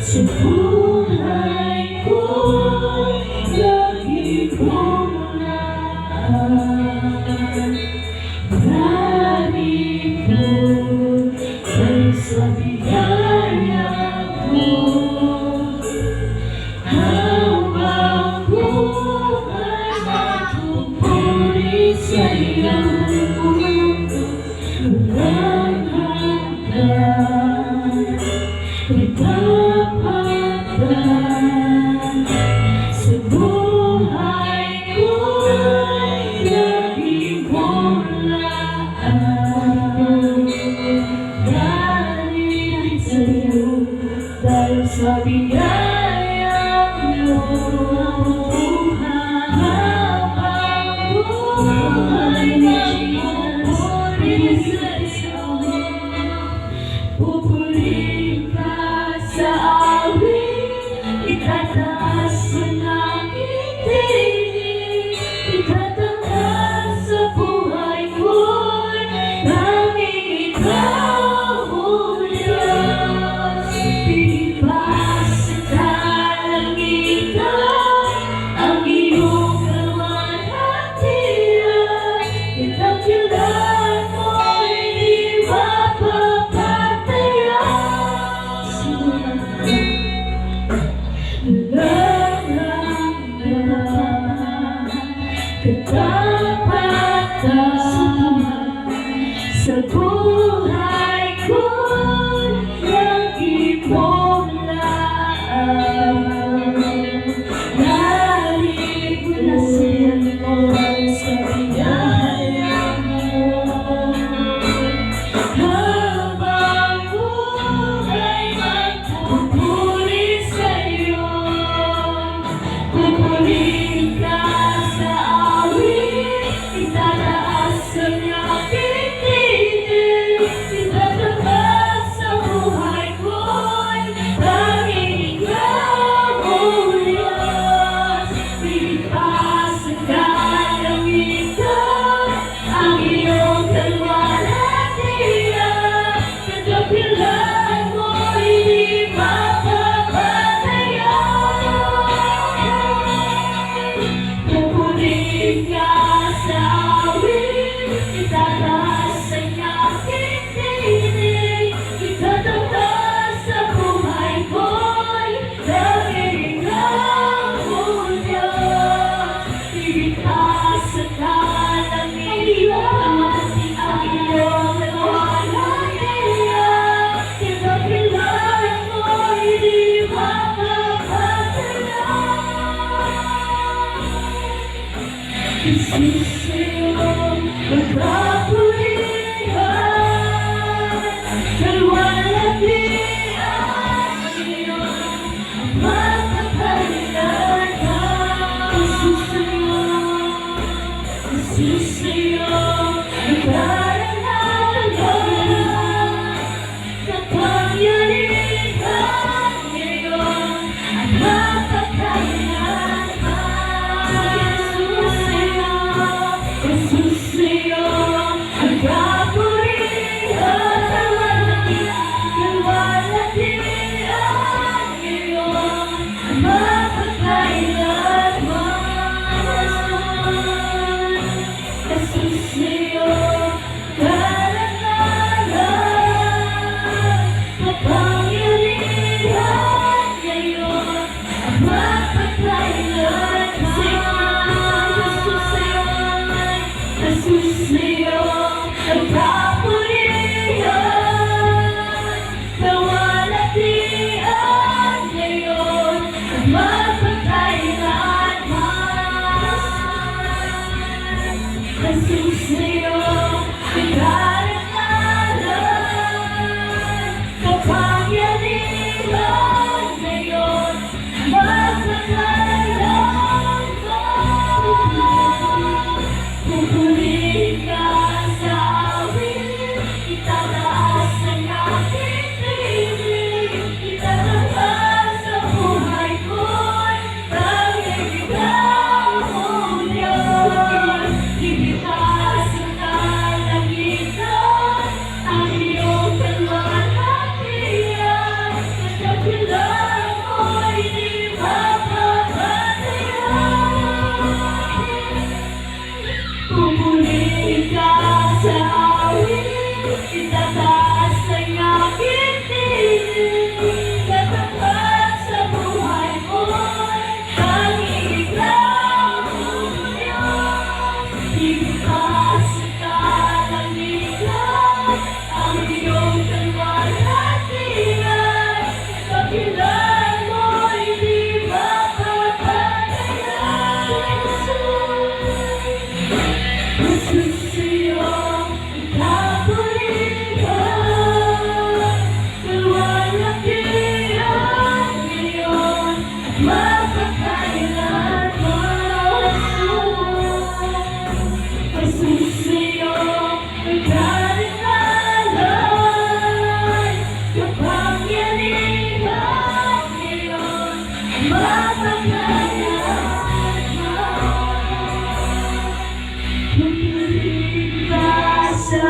Sa buhay ko, lagi kong naan. Maraming po ay sa biyaya mo. Habang buhay magpupuri sa iyong mundo, walang hanggan. Sa buhay ko'y laging hulaan. Galing sa'yo dahil sa biyayang mo. Habang buhay magpupuri sa iyo, pupuri ka sa awit, itataas ang aking tinig, itataas sa buhay ko'y tanging ikaw, O Diyos. Pigit pa sa kalangitan ang iyong kalwalhatian, itakyulan mo'y di mapapatayan. Katapatan sa buhay ko'y lagi mong laan. Galing mula sa'yo sa biyaya mo. Habang buhay magpupuri sa'yo, pupuri ka sa awit, itataas ang aking tinig, itataas sa buhay ko'y tanging ikaw, O Diyos. Pigit pa sa kalangitan ang iyong kalwalhatian, kadakilaan mo'y di mapapatayan. Pupuri ka sa awit, itataas ang aking tinig, itataas sa buhay ko'y tanging ikaw, O Diyos. Pigit pa sa kalangitan ang iyong kalwalhatian, kadakilaan mo'y di mapapatayan. Isisiyong magpapurihan, kalwalhatian iyong mapapalitan. Isisiyong magparangalan, kapangyarihan iyong mapapalitan. Jesus iyong magpapurihan, kalwalhatian iyong mapapalitan. Jesus iyong Nasusayo, pinag-aaralan, kapangyarihan ngayon, magpapalaman. Pupurihin ka sa awit, itataas ang aking tinig, itataas sa buhay ko'y tanging ikaw, O Diyos. Ibitaas ang kalangitan, ang iyong kalwalhatian, at kapilang mo'y di mapapatayan. Pupurihin ka sa awit, itataas ang aking tinig, itataas sa buhay mo'y tanging ikaw, O Diyos. Ibitaas ang kalangitan, ang iyong kalwalhatian, at kapilang mo'y di mapapatayan. Nasusayo, ikapurihan, kalwalhatian ngayon, magpakailanman. Nasusayo, pinag-aaralan, kapangyarihan ngayon, magpakailanman. Pupurihin ka sa